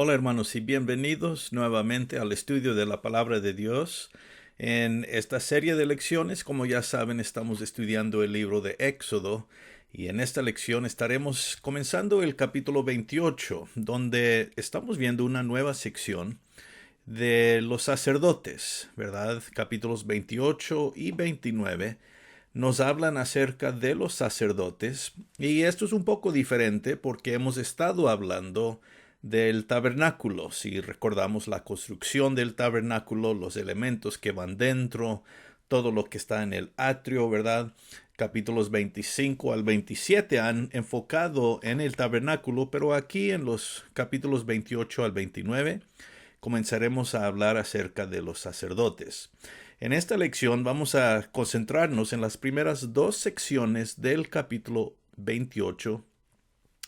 Hola hermanos y bienvenidos nuevamente al estudio de la palabra de Dios. En esta serie de lecciones, como ya saben, estamos estudiando el libro de Éxodo y en esta lección estaremos comenzando el capítulo 28, donde estamos viendo una nueva sección de los sacerdotes, ¿verdad? Capítulos 28 y 29 nos hablan acerca de los sacerdotes y esto es un poco diferente porque hemos estado hablando del tabernáculo. Si recordamos la construcción del tabernáculo, los elementos que van dentro, todo lo que está en el atrio, ¿verdad? Capítulos 25 al 27 han enfocado en el tabernáculo, pero aquí en los capítulos 28 al 29 comenzaremos a hablar acerca de los sacerdotes. En esta lección vamos a concentrarnos en las primeras dos secciones del capítulo 28.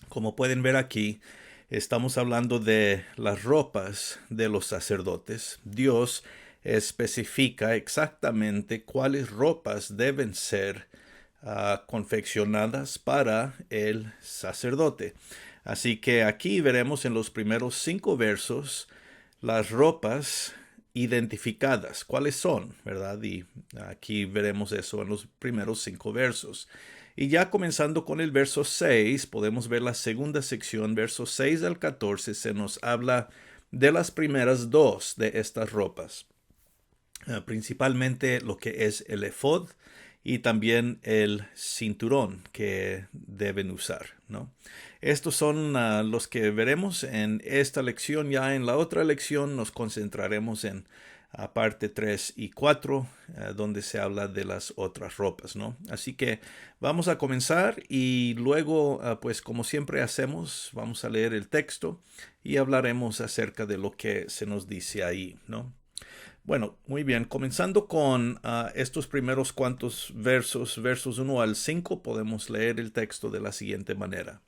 Como pueden ver aquí, estamos hablando de las ropas de los sacerdotes. Dios especifica exactamente cuáles ropas deben ser confeccionadas para el sacerdote. Así que aquí veremos en los primeros 5 versos las ropas identificadas, cuáles son, ¿verdad? Y aquí veremos eso en los primeros 5 versos. Y ya comenzando con el verso 6, podemos ver la segunda sección, versos 6 al 14, se nos habla de las primeras dos de estas ropas. Principalmente lo que es el efod y también el cinturón que deben usar, ¿no? Estos son los que veremos en esta lección. Ya en la otra lección nos concentraremos en parte 3 y 4, donde se habla de las otras ropas, ¿no? Así que vamos a comenzar y luego, pues como siempre hacemos, vamos a leer el texto y hablaremos acerca de lo que se nos dice ahí, ¿no? Bueno, muy bien. Comenzando con estos primeros cuantos versos, versos 1 al 5, podemos leer el texto de la siguiente manera.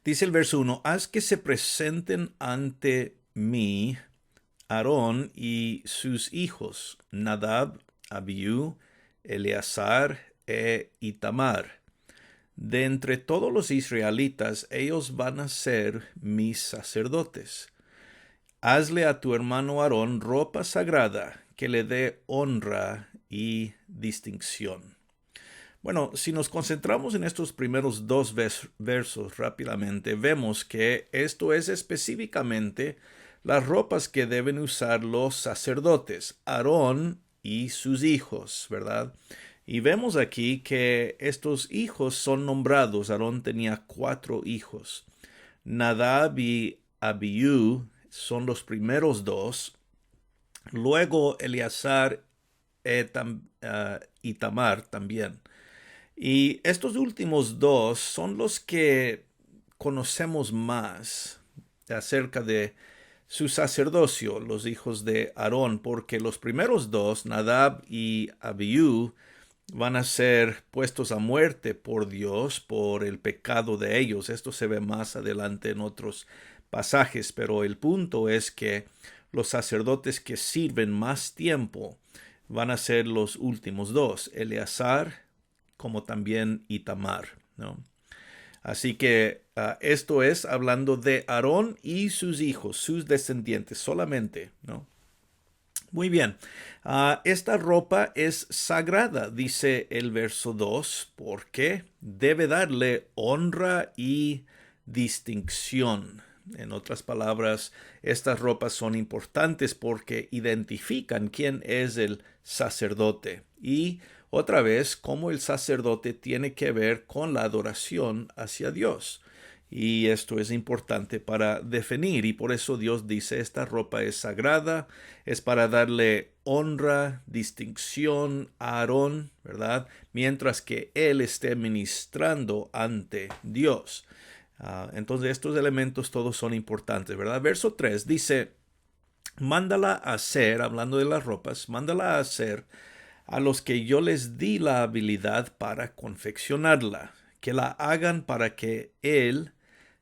Dice el verso 1, haz que se presenten ante mí Aarón y sus hijos, Nadab, Abiú, Eleazar e Itamar. De entre todos los israelitas, ellos van a ser mis sacerdotes. Hazle a tu hermano Aarón ropa sagrada que le dé honra y distinción. Bueno, si nos concentramos en estos primeros dos versos rápidamente, vemos que esto es específicamente las ropas que deben usar los sacerdotes, Aarón y sus hijos, ¿verdad? Y vemos aquí que estos hijos son nombrados. Aarón tenía 4 hijos. Nadab y Abiú son los primeros dos. Luego Eleazar y Tamar también. Y estos últimos dos son los que conocemos más acerca de su sacerdocio, los hijos de Aarón, porque los primeros dos, Nadab y Abiú, van a ser puestos a muerte por Dios por el pecado de ellos. Esto se ve más adelante en otros pasajes, pero el punto es que los sacerdotes que sirven más tiempo van a ser los últimos dos, Eleazar como también Itamar, ¿no? Así que esto es hablando de Aarón y sus hijos, sus descendientes solamente, ¿no? Muy bien. Esta ropa es sagrada, dice el verso 2, porque debe darle honra y distinción. En otras palabras, estas ropas son importantes porque identifican quién es el sacerdote y otra vez cómo el sacerdote tiene que ver con la adoración hacia Dios. Y esto es importante para definir, y por eso Dios dice, esta ropa es sagrada, es para darle honra, distinción a Aarón, ¿verdad? Mientras que él esté ministrando ante Dios. Entonces estos elementos todos son importantes, ¿verdad? Verso 3 dice, mándala a hacer, hablando de las ropas, mándala a hacer a los que yo les di la habilidad para confeccionarla, que la hagan para que él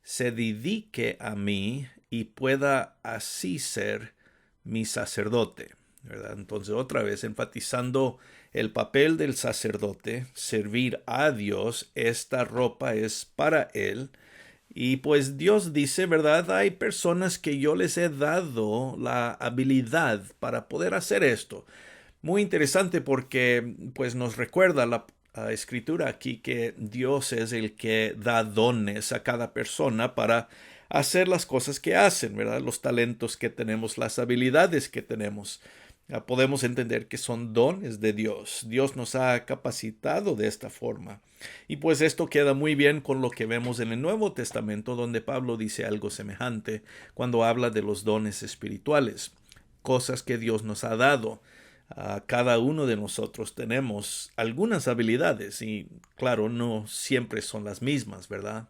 se dedique a mí y pueda así ser mi sacerdote, ¿verdad? Entonces otra vez enfatizando el papel del sacerdote, servir a Dios, esta ropa es para él Y pues Dios dice, ¿verdad? Hay personas que yo les he dado la habilidad para poder hacer esto. Muy interesante porque pues nos recuerda la escritura aquí que Dios es el que da dones a cada persona para hacer las cosas que hacen, ¿verdad? Los talentos que tenemos, las habilidades que tenemos. Podemos entender que son dones de Dios. Dios nos ha capacitado de esta forma. Y pues esto queda muy bien con lo que vemos en el Nuevo Testamento, donde Pablo dice algo semejante cuando habla de los dones espirituales, cosas que Dios nos ha dado. Cada uno de nosotros tenemos algunas habilidades y claro, no siempre son las mismas, ¿verdad?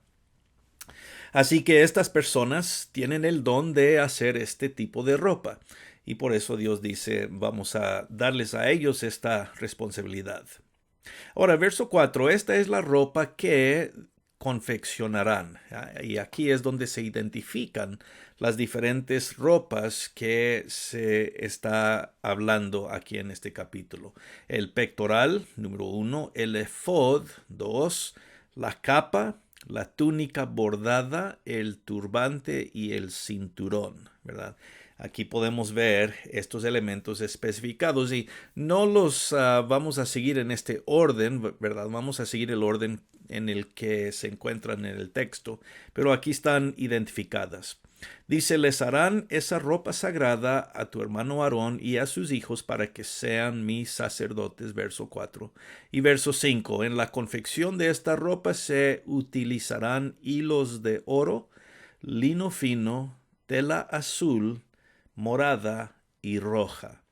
Así que estas personas tienen el don de hacer este tipo de ropa y por eso Dios dice, vamos a darles a ellos esta responsabilidad. Ahora, verso 4, esta es la ropa que confeccionarán. Y aquí es donde se identifican las diferentes ropas que se está hablando aquí en este capítulo. El pectoral, número 1, el efod, 2, la capa, la túnica bordada, el turbante y el cinturón, ¿verdad? Aquí podemos ver estos elementos especificados y no los vamos a seguir en este orden, ¿verdad? Vamos a seguir el orden en el que se encuentran en el texto, pero aquí están identificadas. Dice, les harán esa ropa sagrada a tu hermano Aarón y a sus hijos para que sean mis sacerdotes, verso 4. Y verso 5, en la confección de esta ropa se utilizarán hilos de oro, lino fino, tela azul, morada y roja.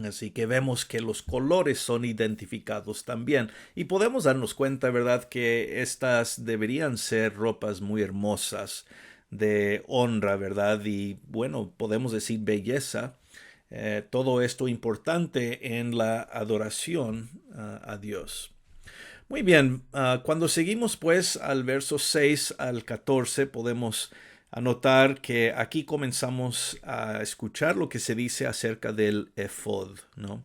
Así que vemos que los colores son identificados también. Y podemos darnos cuenta, ¿verdad?, que estas deberían ser ropas muy hermosas, de honra, ¿verdad? Y bueno, podemos decir belleza. Todo esto importante en la adoración a Dios. Muy bien, cuando seguimos pues al verso 6 al 14 podemos anotar que aquí comenzamos a escuchar lo que se dice acerca del efod, ¿no?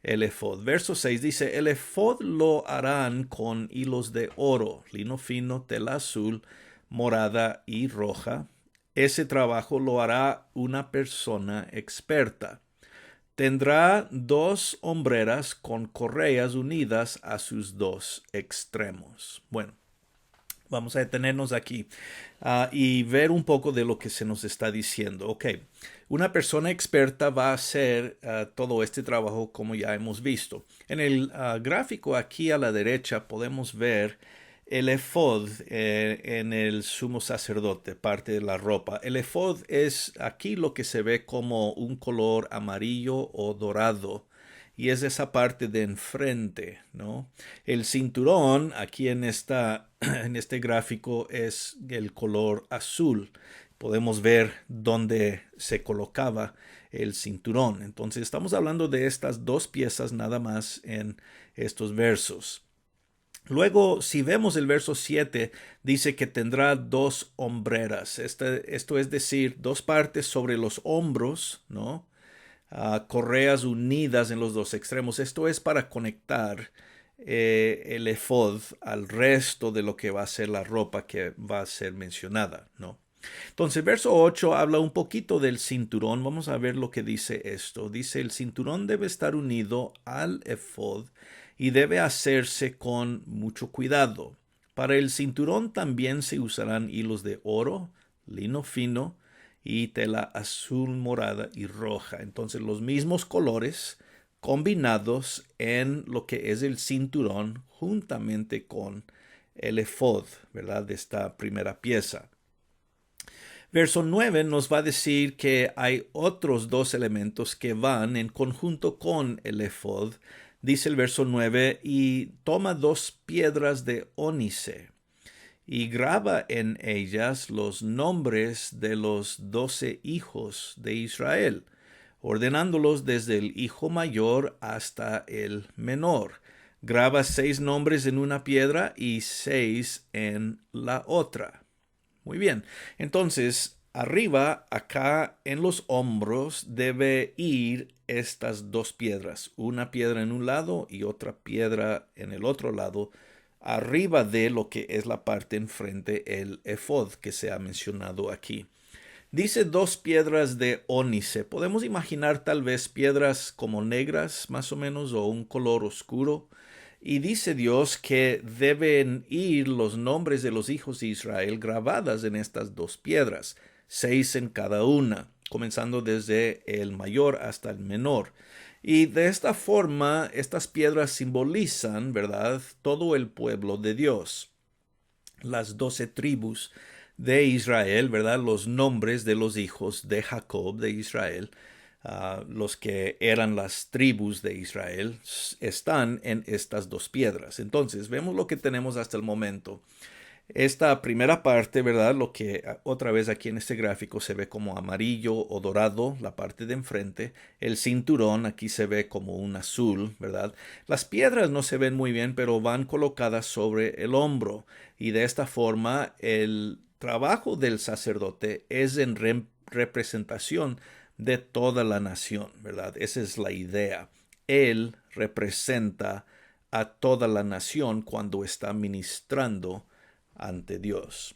El efod. Verso 6 dice, el efod lo harán con hilos de oro, lino fino, tela azul, morada y roja. Ese trabajo lo hará una persona experta. Tendrá 2 hombreras con correas unidas a sus 2 extremos. Bueno, vamos a detenernos aquí y ver un poco de lo que se nos está diciendo. Ok, una persona experta va a hacer todo este trabajo como ya hemos visto. En el gráfico aquí a la derecha podemos ver el efod en el sumo sacerdote, parte de la ropa. El efod es aquí lo que se ve como un color amarillo o dorado. Y es esa parte de enfrente, ¿no? El cinturón aquí en este gráfico es el color azul. Podemos ver dónde se colocaba el cinturón. Entonces estamos hablando de estas 2 piezas nada más en estos versos. Luego, si vemos el verso 7, dice que tendrá 2 hombreras. Esto es decir, 2 partes sobre los hombros, ¿no? Correas unidas en los 2 extremos. Esto es para conectar el efod al resto de lo que va a ser la ropa que va a ser mencionada, ¿no? Entonces, verso 8 habla un poquito del cinturón. Vamos a ver lo que dice esto. Dice, el cinturón debe estar unido al efod y debe hacerse con mucho cuidado. Para el cinturón también se usarán hilos de oro, lino fino y tela azul, morada y roja. Entonces, los mismos colores combinados en lo que es el cinturón juntamente con el efod, ¿verdad? De esta primera pieza. Verso 9 nos va a decir que hay otros 2 elementos que van en conjunto con el efod. Dice el verso 9, y toma 2 piedras de ónice y graba en ellas los nombres de los 12 hijos de Israel, ordenándolos desde el hijo mayor hasta el menor. Graba 6 nombres en una piedra y 6 en la otra. Muy bien, entonces arriba, acá en los hombros, debe ir estas 2 piedras, una piedra en un lado y otra piedra en el otro lado, arriba de lo que es la parte enfrente, el efod que se ha mencionado aquí. Dice 2 piedras de ónice. Podemos imaginar tal vez piedras como negras, más o menos, o un color oscuro. Y dice Dios que deben ir los nombres de los hijos de Israel grabadas en estas 2 piedras, 6 en cada una, comenzando desde el mayor hasta el menor. Y de esta forma, estas piedras simbolizan, ¿verdad?, todo el pueblo de Dios. Las 12 tribus de Israel, ¿verdad? Los nombres de los hijos de Jacob, de Israel, los que eran las tribus de Israel, están en estas 2 piedras. Entonces, vemos lo que tenemos hasta el momento. Esta primera parte, ¿verdad? Lo que otra vez aquí en este gráfico se ve como amarillo o dorado, la parte de enfrente. El cinturón aquí se ve como un azul, ¿verdad? Las piedras no se ven muy bien, pero van colocadas sobre el hombro. Y de esta forma, el trabajo del sacerdote es en representación de toda la nación, ¿verdad? Esa es la idea. Él representa a toda la nación cuando está ministrando ante Dios.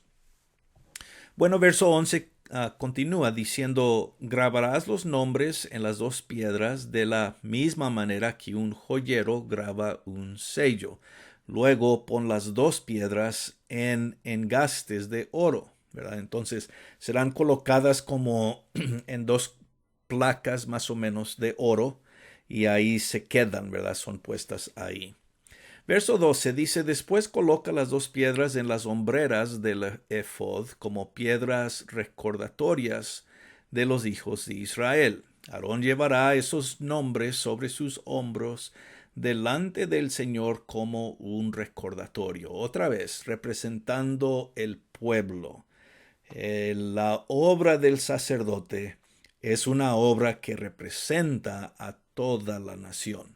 Bueno, verso 11 continúa diciendo, grabarás los nombres en las 2 piedras de la misma manera que un joyero graba un sello. Luego pon las 2 piedras en engastes de oro, ¿verdad? Entonces serán colocadas como en 2 placas más o menos de oro y ahí se quedan, ¿verdad? Son puestas ahí. Verso 12 dice, después coloca las 2 piedras en las hombreras del efod como piedras recordatorias de los hijos de Israel. Aarón llevará esos nombres sobre sus hombros delante del Señor como un recordatorio. Otra vez, representando el pueblo. La obra del sacerdote es una obra que representa a toda la nación.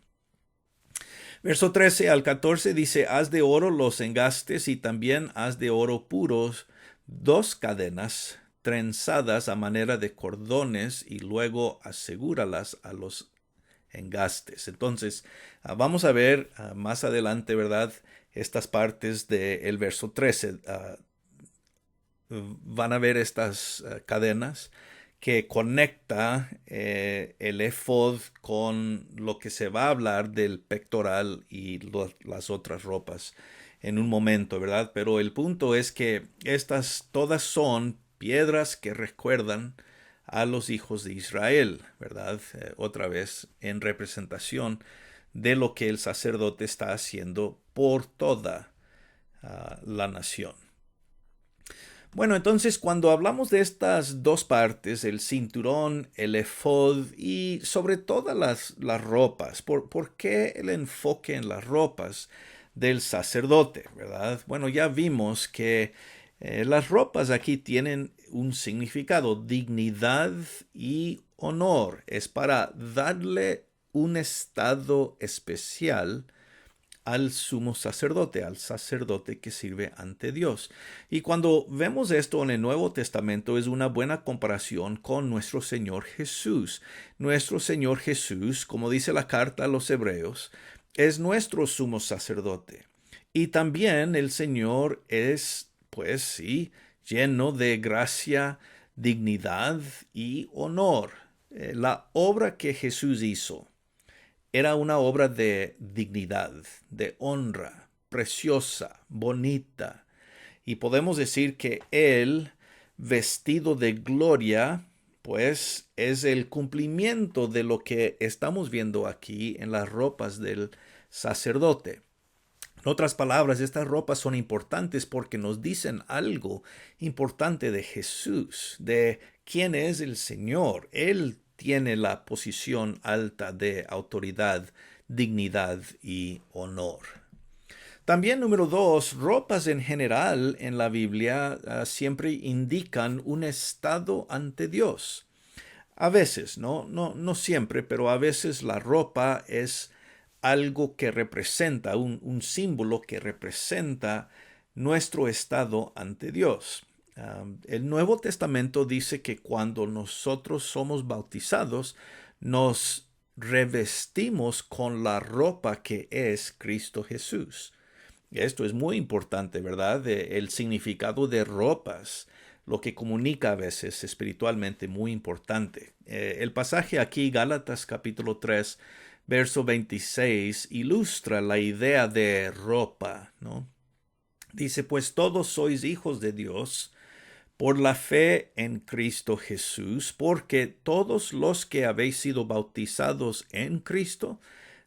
Verso 13 al 14 dice, haz de oro los engastes y también haz de oro puros 2 cadenas trenzadas a manera de cordones y luego asegúralas a los engastes. Entonces, vamos a ver más adelante, ¿verdad? Estas partes del verso 13. Van a ver estas cadenas que conecta el efod con lo que se va a hablar del pectoral y las otras ropas en un momento, ¿verdad? Pero el punto es que estas todas son piedras que recuerdan a los hijos de Israel, ¿verdad? Otra vez en representación de lo que el sacerdote está haciendo por toda la nación. Bueno, entonces cuando hablamos de estas 2 partes, el cinturón, el efod y sobre todas las ropas, ¿por qué el enfoque en las ropas del sacerdote, verdad? Bueno, ya vimos que las ropas aquí tienen un significado, dignidad y honor. Es para darle un estado especial al sumo sacerdote, al sacerdote que sirve ante Dios. Y cuando vemos esto en el Nuevo Testamento es una buena comparación con nuestro Señor Jesús. Nuestro Señor Jesús, como dice la carta a los Hebreos, es nuestro sumo sacerdote. Y también el Señor es, pues sí, lleno de gracia, dignidad y honor. La obra que Jesús hizo era una obra de dignidad, de honra, preciosa, bonita. Y podemos decir que Él, vestido de gloria, pues es el cumplimiento de lo que estamos viendo aquí en las ropas del sacerdote. En otras palabras, estas ropas son importantes porque nos dicen algo importante de Jesús, de quién es el Señor. Él tiene la posición alta de autoridad, dignidad y honor. También número 2, ropas en general en la Biblia siempre indican un estado ante Dios. A veces, no siempre, pero a veces la ropa es algo que representa, un símbolo que representa nuestro estado ante Dios. El Nuevo Testamento dice que cuando nosotros somos bautizados, nos revestimos con la ropa que es Cristo Jesús. Esto es muy importante, ¿verdad? El significado de ropas, lo que comunica a veces espiritualmente muy importante. El pasaje aquí, Gálatas capítulo 3, verso 26, ilustra la idea de ropa, ¿no? Dice, pues todos sois hijos de Dios por la fe en Cristo Jesús, porque todos los que habéis sido bautizados en Cristo,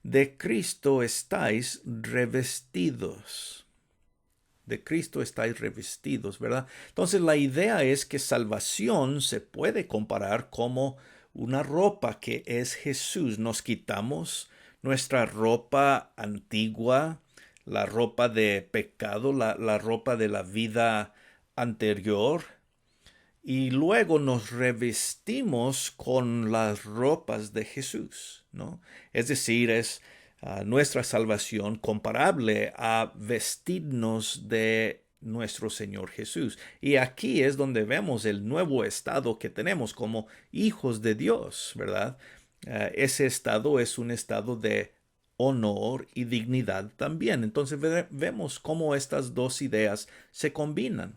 de Cristo estáis revestidos. De Cristo estáis revestidos, ¿verdad? Entonces la idea es que salvación se puede comparar como una ropa que es Jesús. Nos quitamos nuestra ropa antigua, la ropa de pecado, la ropa de la vida anterior, y luego nos revestimos con las ropas de Jesús, ¿no? Es decir, es nuestra salvación comparable a vestirnos de nuestro Señor Jesús. Y aquí es donde vemos el nuevo estado que tenemos como hijos de Dios, ¿verdad? Ese estado es un estado de honor y dignidad también. Entonces vemos cómo estas dos ideas se combinan.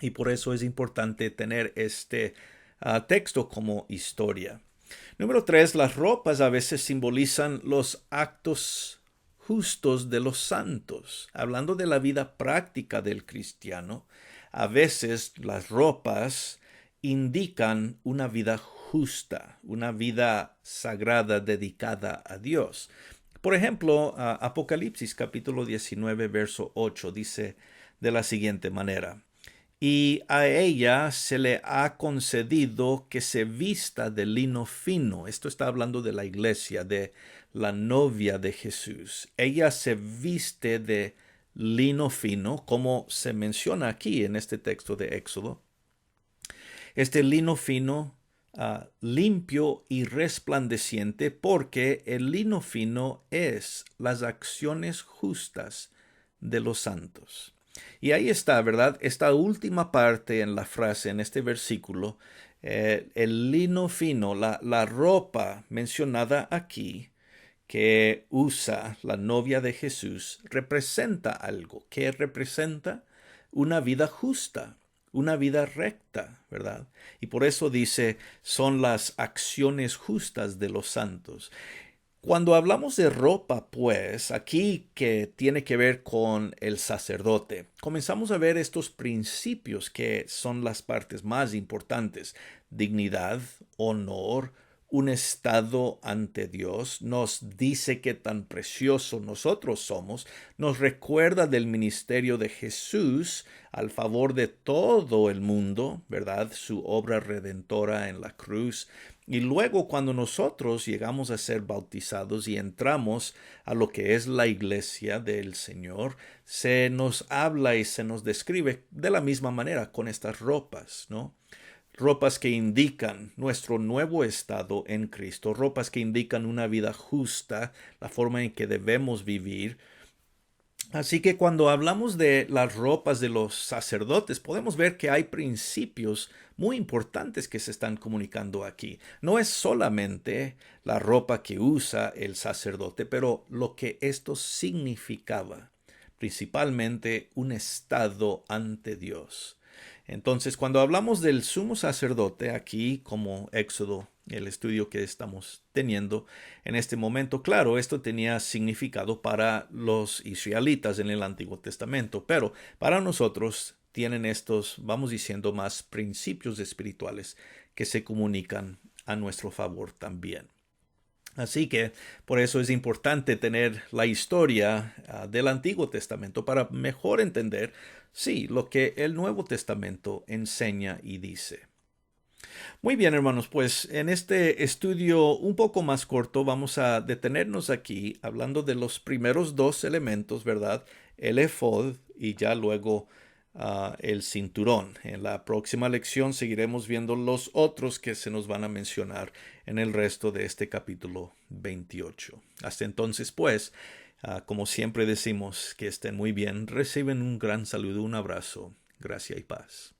Y por eso es importante tener este texto como historia. Número 3, las ropas a veces simbolizan los actos justos de los santos. Hablando de la vida práctica del cristiano, a veces las ropas indican una vida justa, una vida sagrada dedicada a Dios. Por ejemplo, Apocalipsis capítulo 19, verso 8 dice de la siguiente manera: y a ella se le ha concedido que se vista de lino fino. Esto está hablando de la iglesia, de la novia de Jesús. Ella se viste de lino fino, como se menciona aquí en este texto de Éxodo. Este lino fino, limpio y resplandeciente, porque el lino fino es las acciones justas de los santos. Y ahí está, ¿verdad? Esta última parte en la frase, en este versículo, el lino fino, la ropa mencionada aquí, que usa la novia de Jesús, representa algo. ¿Qué representa? Una vida justa, una vida recta, ¿verdad? Y por eso dice, son las acciones justas de los santos. Cuando hablamos de ropa, pues, aquí que tiene que ver con el sacerdote, comenzamos a ver estos principios que son las partes más importantes: dignidad, honor, un estado ante Dios, nos dice qué tan precioso nosotros somos, nos recuerda del ministerio de Jesús al favor de todo el mundo, ¿verdad? Su obra redentora en la cruz. Y luego cuando nosotros llegamos a ser bautizados y entramos a lo que es la iglesia del Señor, se nos habla y se nos describe de la misma manera con estas ropas, ¿no? Ropas que indican nuestro nuevo estado en Cristo, ropas que indican una vida justa, la forma en que debemos vivir. Así que cuando hablamos de las ropas de los sacerdotes, podemos ver que hay principios muy importantes que se están comunicando aquí. No es solamente la ropa que usa el sacerdote, pero lo que esto significaba, principalmente un estado ante Dios. Entonces, cuando hablamos del sumo sacerdote aquí, como Éxodo, el estudio que estamos teniendo en este momento, claro, esto tenía significado para los israelitas en el Antiguo Testamento, pero para nosotros tienen estos, vamos diciendo, más principios espirituales que se comunican a nuestro favor también. Así que por eso es importante tener la historia del Antiguo Testamento para mejor entender, sí, lo que el Nuevo Testamento enseña y dice. Muy bien, hermanos, pues en este estudio un poco más corto vamos a detenernos aquí hablando de los primeros dos elementos, ¿verdad? El efod y ya luego el cinturón. En la próxima lección seguiremos viendo los otros que se nos van a mencionar en el resto de este capítulo 28. Hasta entonces, pues, como siempre decimos, que estén muy bien, reciben un gran saludo, un abrazo, gracia y paz.